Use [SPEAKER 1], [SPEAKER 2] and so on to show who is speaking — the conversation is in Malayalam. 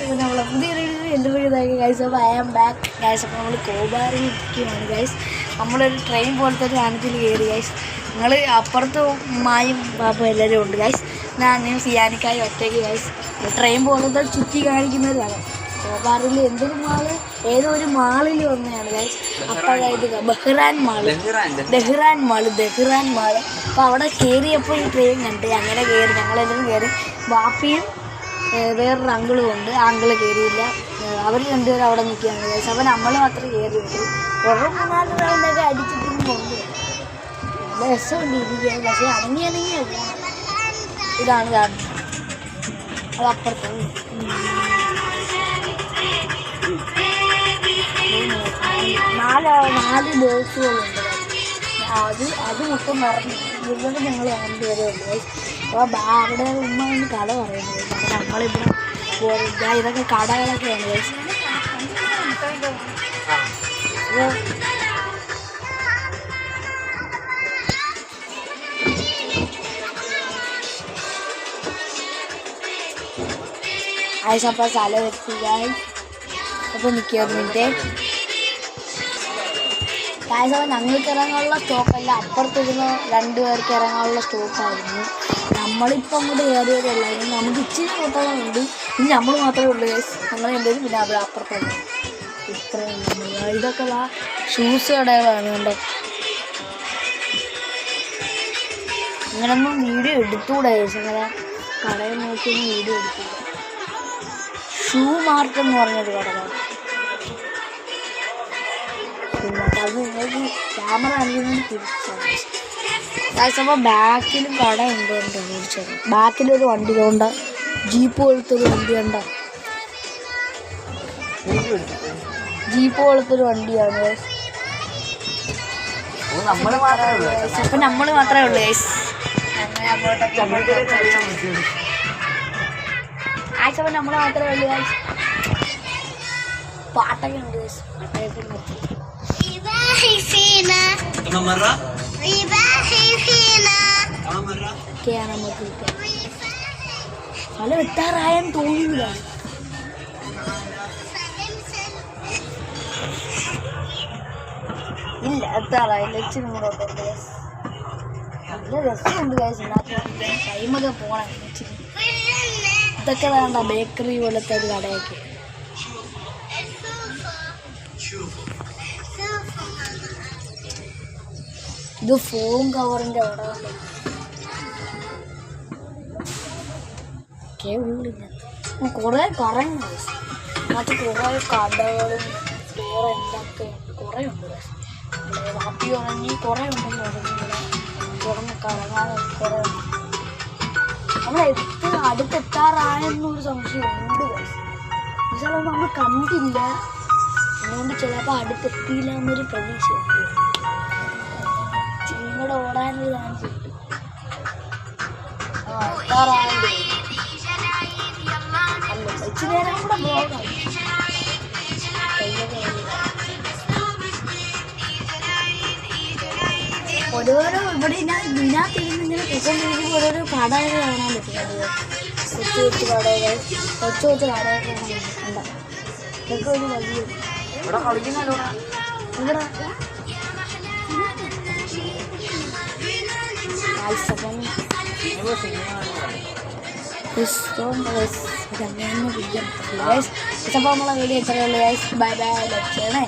[SPEAKER 1] അപ്പോൾ നമ്മൾ പുതിയൊരു ഇൻ്റർവ്യൂ ഗൈസ്. അപ്പോൾ ഐ ആം ബാക്ക് ഗൈസ്. അപ്പോൾ നമ്മൾ കോബാറിൽ ഇരിക്കുകയാണ് ഗൈസ്. നമ്മളൊരു ട്രെയിൻ പോലത്തെ ഒരു സാധനത്തിൽ കയറി ഗൈസ്. നിങ്ങൾ അപ്പുറത്ത് ഉമ്മായും പാപ്പും എല്ലാവരും ഉണ്ട് ഗൈസ്. ഞാനും സിയാനിക്കായി ഒറ്റയ്ക്ക് ഗൈസ്. ട്രെയിൻ പോലത്തെ ചുറ്റി കാണിക്കുന്നവരാണ്. കോബാറിൽ എന്തൊരു മാള്, ഏതോ ഒരു മാളിൽ വന്നതാണ് ഗൈസ്. അപ്പോഴായത് Dhahran mall. അപ്പോൾ അവിടെ കയറിയപ്പോൾ ഈ ട്രെയിൻ കണ്ട് അങ്ങനെ കയറി. ഞങ്ങളെല്ലാവരും കയറി. ബാപ്പിയും വേറൊരു അങ്കിളും ഉണ്ട്. ആ അങ്കിള് കയറിയില്ല. അവർ രണ്ടുപേരും അവിടെ നിൽക്കുകയാണ് ഗൈസ്. അപ്പോൾ നമ്മൾ മാത്രമേ കയറിയുള്ളൂ. ഓരോ 3-4 റൗണ്ടൊക്കെ അടിച്ചിട്ടും കൊണ്ട് നല്ല രസമുണ്ട് ഇരിക്കാൻ. പക്ഷേ അനങ്ങിയ ഇതാണ് കാരണം. അത് അപ്പുറത്ത് 4 ബോക്സുകളുണ്ട്. അത് മൊത്തം നിറഞ്ഞു. ഇവിടെ ഞങ്ങൾ 2 പേരേ ഉള്ളൂ ഗൈസ്. അപ്പോൾ അവിടെ ഉമ്മ ഒന്ന് കട പറയുന്നത്. അപ്പോൾ നമ്മളിവിടെ ഇതൊക്കെ കടകളൊക്കെയാണ് ഗൈസ്. ഗൈസ് അപ്പോൾ സ്ഥലം എത്തി ഗൈസ്. അപ്പോൾ നിൽക്കുന്നുണ്ട് ഗൈസ്. അപ്പോൾ ഞങ്ങൾക്ക് ഇറങ്ങാനുള്ള സ്റ്റോപ്പല്ല, അപ്പുറത്തിരുന്ന് 2 പേർക്ക് ഇറങ്ങാനുള്ള സ്റ്റോപ്പായിരുന്നു. നമ്മളിപ്പോൾ അങ്ങോട്ട് കയറിയതല്ലായിരുന്നു. നമുക്ക് ഇച്ചിരി കൂട്ടങ്ങളുണ്ട്. ഇനി നമ്മൾ മാത്രമേ ഉള്ളൂ ഗൈസ്. ഞങ്ങൾ രണ്ടുപേരും പിന്നെ അവിടെ അപ്പുറത്തല്ല. ഇത്രയും ഇതൊക്കെ ഷൂസ് കടകളാണ് കണ്ടോ. ഇങ്ങനൊന്നും വീഡിയോ എടുത്തുകൂടെ ഗൈസ്. ഇങ്ങനെ കടയിൽ നോക്കിയൊന്നും വീഡിയോ എടുത്തുകൂടെ. ഷൂ മാർക്ക് എന്ന് പറഞ്ഞൊരു കടലാണ്. അത് നിങ്ങൾക്ക് ക്യാമറ കാണിക്കുന്നത് തിരിച്ചാണ്. അപ്പോൾ ബാക്കിലും കട ഉണ്ടോ ചോദിച്ചത്. ബാക്കിലൊരു വണ്ടി കൊണ്ട് ജീപ്പ് പോലത്തെ ഒരു വണ്ടി ഉണ്ടോ. ജീപ്പ് പോലത്തെ ഒരു വണ്ടിയാണ് ഗൈസ്. അപ്പം നമ്മൾ മാത്രമേ ഉള്ളൂ ഗൈസ്. അങ്ങനെ അങ്ങോട്ടൊക്കെ ആഴ്ചപ്പോൾ നമ്മൾ മാത്രമേ ഉള്ളൂ ഗൈസ്. പാട്ടൊക്കെ ഉണ്ട് ഗൈസ്. സ്ഥലം എത്താറായെന്ന് തോന്നുന്നില്ല. ഇല്ല എത്താറായില്ല. ഇച്ചിരി കൂടെ ഉണ്ട് ഗൈസ്. നല്ല രസമുണ്ട് ഗൈസ്. ടൈമൊക്കെ പോകണം ഇച്ചിരി. ഇതൊക്കെ വേണ്ട ബേക്കറി പോലത്തെ ഒരു കടയൊക്കെ. ഇത് ഫോം കവറിൻ്റെ അവിടെ ഉള്ളില്ല. കുറേ കറങ്ങി മറ്റു കുറേ കടകളും വേറെ എന്തൊക്കെ കുറേ ഉണ്ട്. വാപ്പി ഉറങ്ങി കുറേ ഉണ്ടെന്ന് പറഞ്ഞിവിടെ തുറന്ന് കറങ്ങാതെ കുറേ ഉണ്ട്. അടുത്തെത്താറായെന്നൊരു സംശയമുണ്ട് ഗൈസ്. എന്നുവെച്ചാൽ നമ്മൾ കണ്ടില്ല, അതുകൊണ്ട് ചിലപ്പോൾ അടുത്തെത്തിയില്ല എന്നൊരു പ്രതീക്ഷയുണ്ട്. ചിങ്ങടെ ഓടാനൊരു ചാൻസ് ഉണ്ട്. എത്താറായത് അല്ല ഇച്ചിരി നേരം കൂടെ പോകാം. ഓരോരോ ഇവിടെ ഇതിനകത്തിരുന്നിങ്ങനെ പൊയ്ക്കൊണ്ടിരിക്കുമ്പോൾ ഓരോരോ കടകൾ കാണാൻ പറ്റുന്നത്. കൊച്ചു കടകൾ കൊച്ചു കടകൾ കണ്ട ഇതൊക്കെ ഒരു വലിയ ഇവിടെ കളിക്കുന്നല്ലോ. ഇവിടെ നമ്മളെ വീഡിയോ ഇത്രയുള്ളൂ ഗൈസ്. Bye bye.